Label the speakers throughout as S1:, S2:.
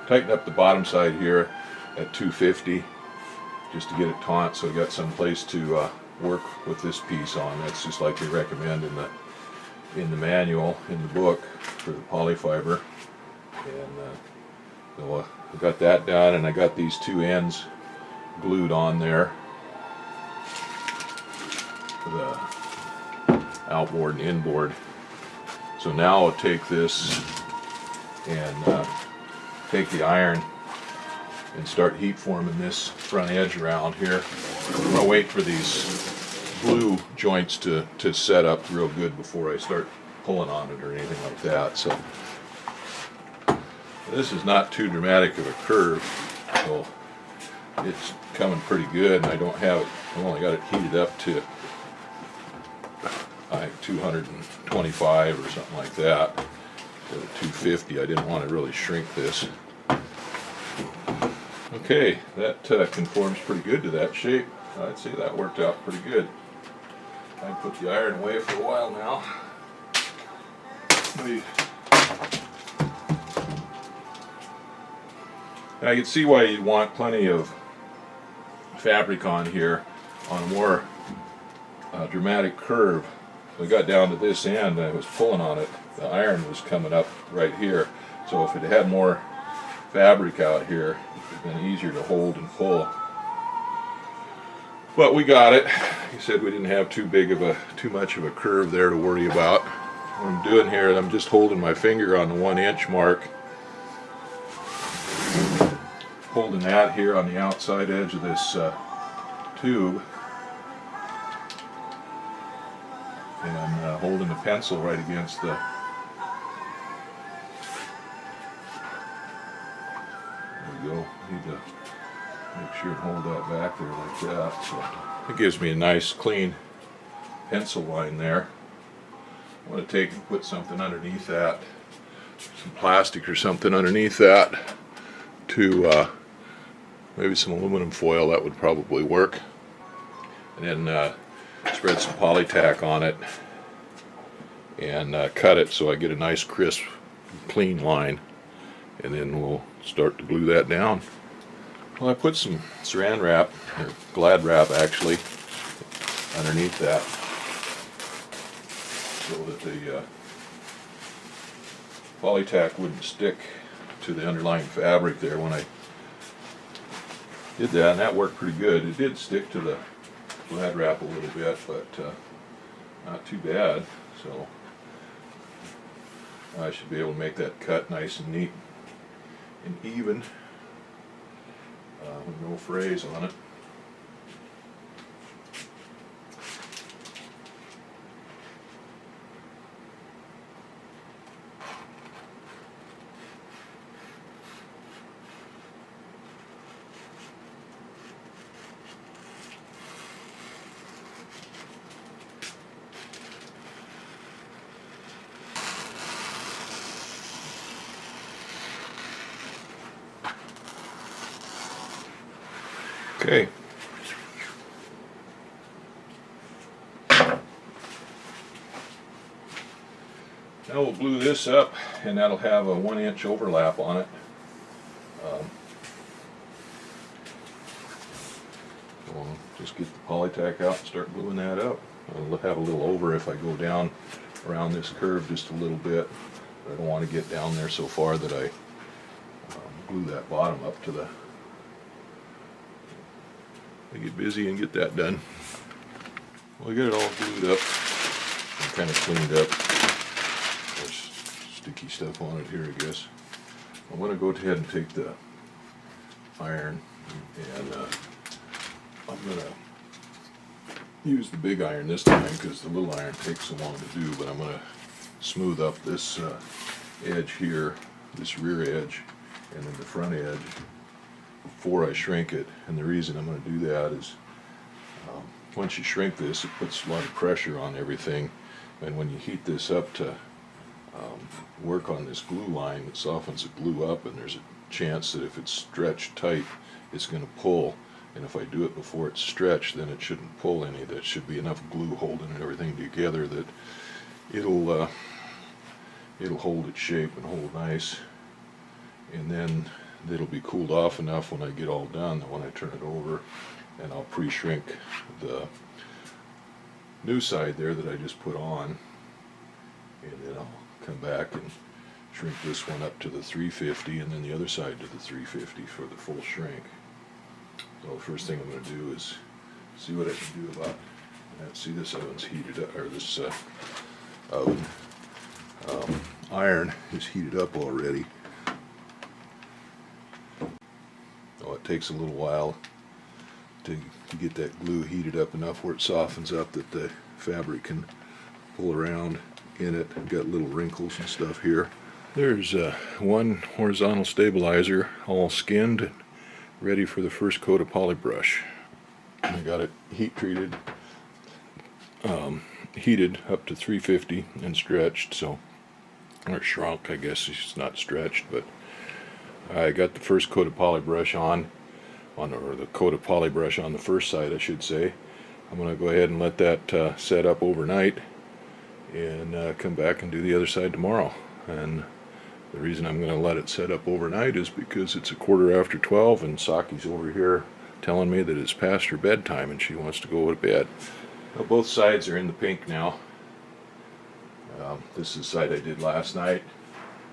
S1: tighten up the bottom side here at 250 just to get it taut, so I got some place to work with this piece on. That's just like they recommend in the manual, in the book for the polyfiber. And so I got that done, and I got these two ends glued on there for the outboard and inboard. So now I'll take this and take the iron and start heat forming this front edge around here. I'm going to wait for these glue joints to set up real good before I start pulling on it or anything like that. So this is not too dramatic of a curve, so it's coming pretty good, and I don't have it, I've only got it heated up to 225 or something like that, instead of 250. I didn't want to really shrink this. Okay, that conforms pretty good to that shape. I'd say that worked out pretty good. I put the iron away for a while now. Now you can see why you'd want plenty of fabric on here on a more dramatic curve. I got down to this end and I was pulling on it. The iron was coming up right here. So if it had more fabric out here, it would have been easier to hold and pull. But we got it. He said we didn't have too much of a curve there to worry about. What I'm doing here is I'm just holding my finger on the 1 inch mark, holding that here on the outside edge of this tube, and holding the pencil right against the go. Need to make sure and hold that back there like that. So it gives me a nice clean pencil line there. I want to take and put something underneath that, some plastic or something underneath that, to maybe some aluminum foil. That would probably work. And then spread some polytack on it and cut it so I get a nice crisp clean line, and then we'll start to glue that down. Well, I put some saran wrap, or Glad wrap actually, underneath that so that the polytack wouldn't stick to the underlying fabric there when I did that, and that worked pretty good. It did stick to the Glad wrap a little bit, but not too bad. So I should be able to make that cut nice and neat and even with no frays on it. Okay. Now we'll glue this up, and that'll have a 1 inch overlap on it. We'll just get the polytack out and start gluing that up. I'll have a little over if I go down around this curve just a little bit, but I don't want to get down there so far that I glue that bottom up to the... I get busy and get that done. Well, I got it all glued up and kind of cleaned up. There's sticky stuff on it here, I guess. I'm going to go ahead and take the iron, and I'm going to use the big iron this time because the little iron takes so long to do, but I'm going to smooth up this edge here, this rear edge, and then the front edge before I shrink it. And the reason I'm going to do that is once you shrink this, it puts a lot of pressure on everything, and when you heat this up to work on this glue line, it softens the glue up, and there's a chance that if it's stretched tight, it's going to pull. And if I do it before it's stretched, then it shouldn't pull any. There should be enough glue holding everything together that it'll hold its shape and hold nice. And then it'll be cooled off enough when I get all done that when I turn it over, and I'll pre-shrink the new side there that I just put on, and then I'll come back and shrink this one up to the 350 and then the other side to the 350 for the full shrink. So the first thing I'm going to do is see what I can do about that. See, this oven's heated up, or this oven iron is heated up already. Oh, it takes a little while to get that glue heated up enough where it softens up that the fabric can pull around in it. I've got little wrinkles and stuff here. There's one horizontal stabilizer all skinned and ready for the first coat of polybrush. I got it heat treated, heated up to 350 and stretched, so, or shrunk, I guess it's not stretched, but I got the first coat of polybrush on, or the coat of polybrush on the first side, I should say. I'm going to go ahead and let that set up overnight and come back and do the other side tomorrow. And the reason I'm going to let it set up overnight is because it's 12:15 and Saki's over here telling me that it's past her bedtime and she wants to go to bed. Well, both sides are in the pink now. This is the side I did last night,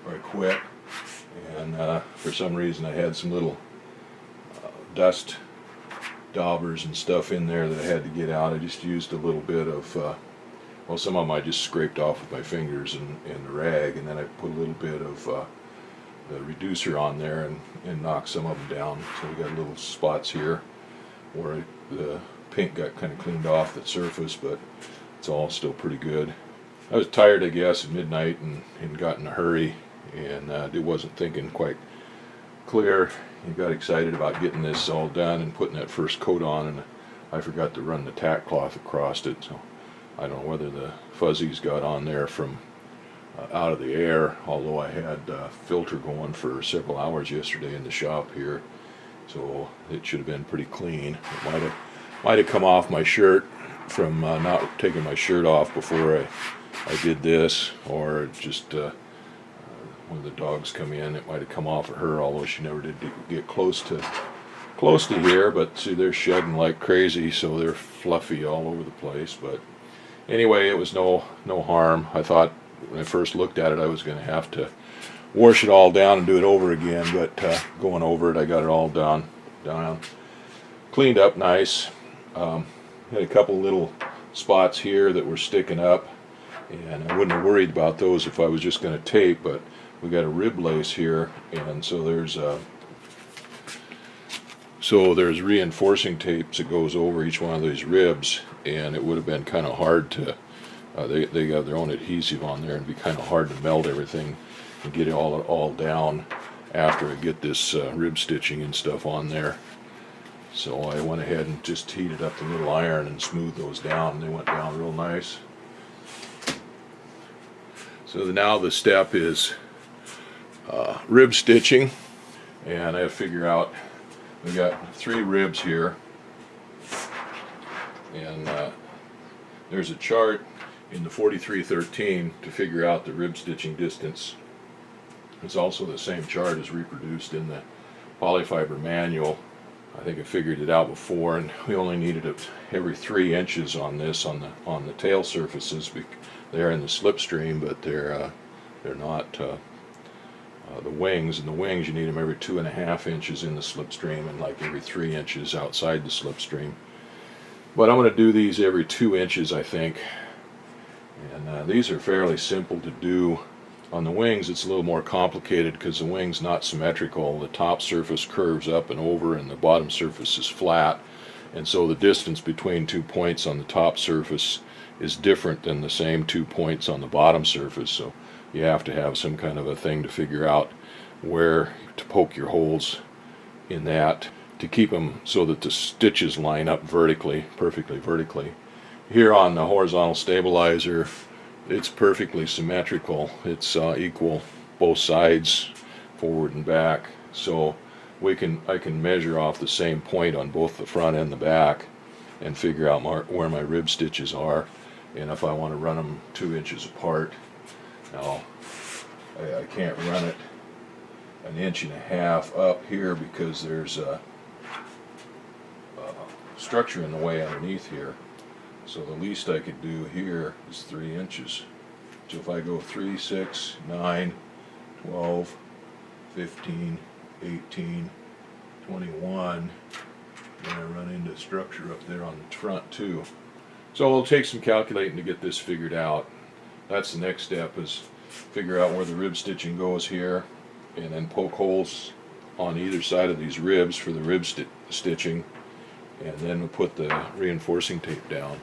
S1: where I quit, and for some reason I had some little dust daubers and stuff in there that I had to get out. I just used a little bit of, well, some of them I just scraped off with my fingers and the rag, and then I put a little bit of the reducer on there and knocked some of them down. So we got little spots here where the paint got kind of cleaned off the surface, but it's all still pretty good. I was tired, I guess, at midnight and got in a hurry, and it wasn't thinking quite clear. I got excited about getting this all done and putting that first coat on, and I forgot to run the tack cloth across it, so I don't know whether the fuzzies got on there from out of the air, although I had filter going for several hours yesterday in the shop here, so it should have been pretty clean. It might have come off my shirt from not taking my shirt off before I did this, or just when the dogs come in, it might have come off of her, although she never did get close to here. But see, they're shedding like crazy, so they're fluffy all over the place. But anyway, it was no harm. I thought when I first looked at it I was going to have to wash it all down and do it over again, but going over it, I got it all down, cleaned up nice. Had a couple little spots here that were sticking up, and I wouldn't have worried about those if I was just going to tape, but we got a rib lace here, and so there's reinforcing tapes that goes over each one of these ribs, and it would have been kind of hard to they got their own adhesive on there, and it'd be kind of hard to meld everything and get it all down after I get this rib stitching and stuff on there. So I went ahead and just heated up the little iron and smoothed those down, and they went down real nice. So now the step is rib stitching, and I have to figure out, we got 3 ribs here, and there's a chart in the 4313 to figure out the rib stitching distance. It's also the same chart as reproduced in the polyfiber manual. I think I figured it out before, and we only needed it every 3 inches on this on the tail surfaces. They're in the slipstream, but they're not the wings. And the wings, you need them every 2.5 inches in the slipstream and like every 3 inches outside the slipstream. But I'm going to do these every 2 inches, I think. And these are fairly simple to do. On the wings, it's a little more complicated because the wing's not symmetrical. The top surface curves up and over, and the bottom surface is flat. And so the distance between 2 points on the top surface is different than the same 2 points on the bottom surface. So you have to have some kind of a thing to figure out where to poke your holes in that to keep them so that the stitches line up vertically, perfectly vertically. Here on the horizontal stabilizer, it's perfectly symmetrical. It's equal both sides, forward and back. So I can measure off the same point on both the front and the back and figure out where my rib stitches are, and if I want to run them 2 inches apart. Now I can't run it an inch and a half up here because there's a structure in the way underneath here. So the least I could do here is 3 inches. So if I go 3, 6, 9, 12, 15, 18, 21, then I run into structure up there on the front too. So it'll take some calculating to get this figured out. That's the next step, is figure out where the rib stitching goes here, and then poke holes on either side of these ribs for the rib stitching, and then we'll put the reinforcing tape down.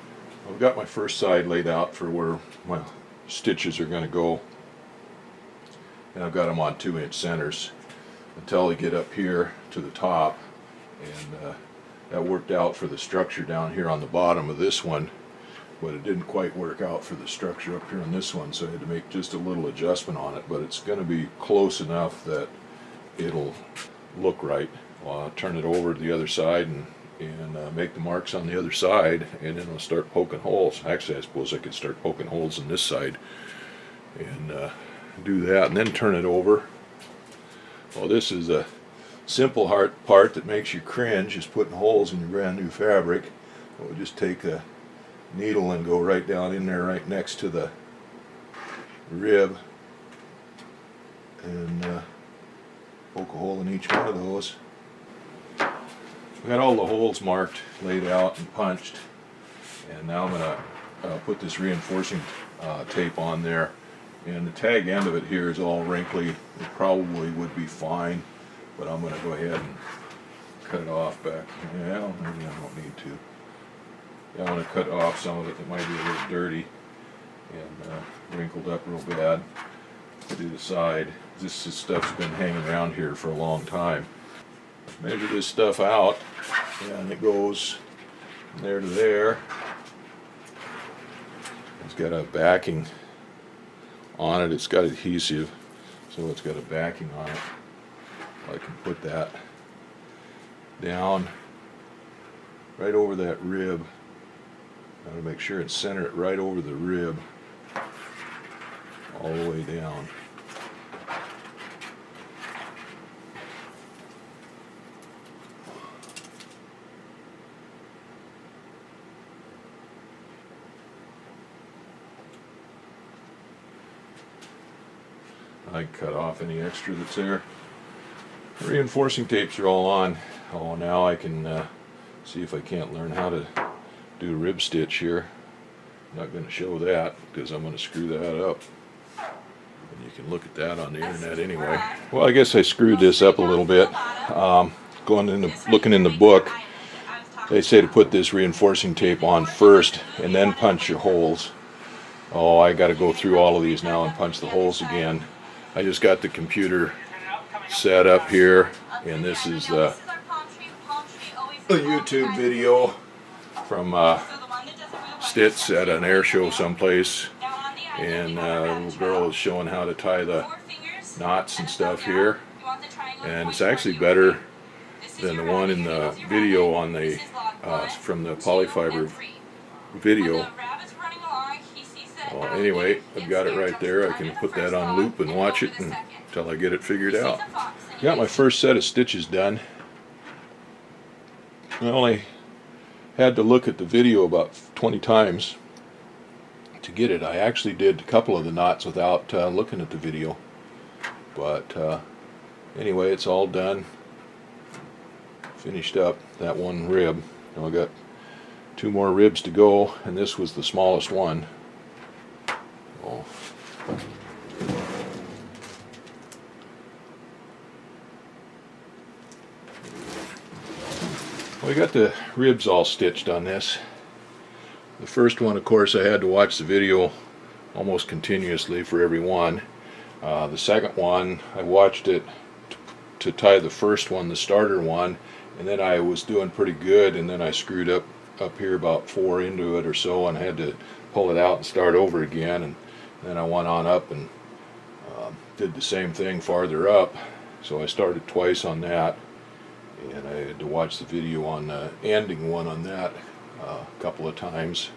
S1: I've got my first side laid out for where my stitches are going to go, and I've got them on 2-inch centers until I get up here to the top, and that worked out for the structure down here on the bottom of this one, but it didn't quite work out for the structure up here on this one, so I had to make just a little adjustment on it, but it's going to be close enough that it'll look right. I'll turn it over to the other side and make the marks on the other side, and then I'll start poking holes. Actually, I suppose I could start poking holes in this side and do that, and then turn it over. Well, this is a simple part that makes you cringe, is putting holes in your brand new fabric. We'll just take a needle and go right down in there right next to the rib and poke a hole in each one of those. We got all the holes marked, laid out and punched, and now I'm going to put this reinforcing tape on there, and the tag end of it here is all wrinkly. It probably would be fine, but I'm going to go ahead and cut it off back. Yeah, maybe I don't need to. Yeah, I want to cut off some of it that might be a little dirty and wrinkled up real bad to the side. This stuff's been hanging around here for a long time. Measure this stuff out, and it goes from there to there. It's got a backing on it. It's got adhesive, so it's got a backing on it. I can put that down right over that rib. I want to make sure and center it right over the rib all the way down. I can cut off any extra that's there. The reinforcing tapes are all on. Oh, now I can see if I can't learn how to do rib stitch here. I'm not going to show that because I'm going to screw that up. And you can look at that on the internet anyway. Well, I guess I screwed this up a little bit. Looking in the book, they say to put this reinforcing tape on first and then punch your holes. Oh, I got to go through all of these now and punch the holes again. I just got the computer set up here, and this is a YouTube video from Stitch at an air show someplace, and a little girl is showing how to tie the knots and stuff here, and it's actually better than the one in the video on the from the polyfiber video. Well, anyway, I've got it right there. I can put that on loop and watch it until I get it figured out. Got my first set of stitches done. Well, I had to look at the video about 20 times to get it. I actually did a couple of the knots without looking at the video. But anyway, it's all done. Finished up that one rib. Now I got 2 more ribs to go, and this was the smallest one. Oh. We got the ribs all stitched on this. The first one, of course, I had to watch the video almost continuously for every one. The second one, I watched it to tie the first one, the starter one, and then I was doing pretty good, and then I screwed up here about 4 into it or so, and I had to pull it out and start over again. And then I went on up and did the same thing farther up, so I started twice on that, and I had to watch the video on the ending one on that a couple of times.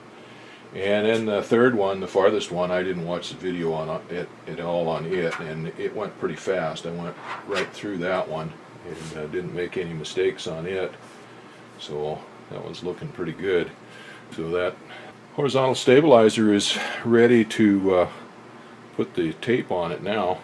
S1: And then the third one, the farthest one, I didn't watch the video on it it all on it, and it went pretty fast. I went right through that one and didn't make any mistakes on it, so that was looking pretty good. So that horizontal stabilizer is ready to put the tape on it now.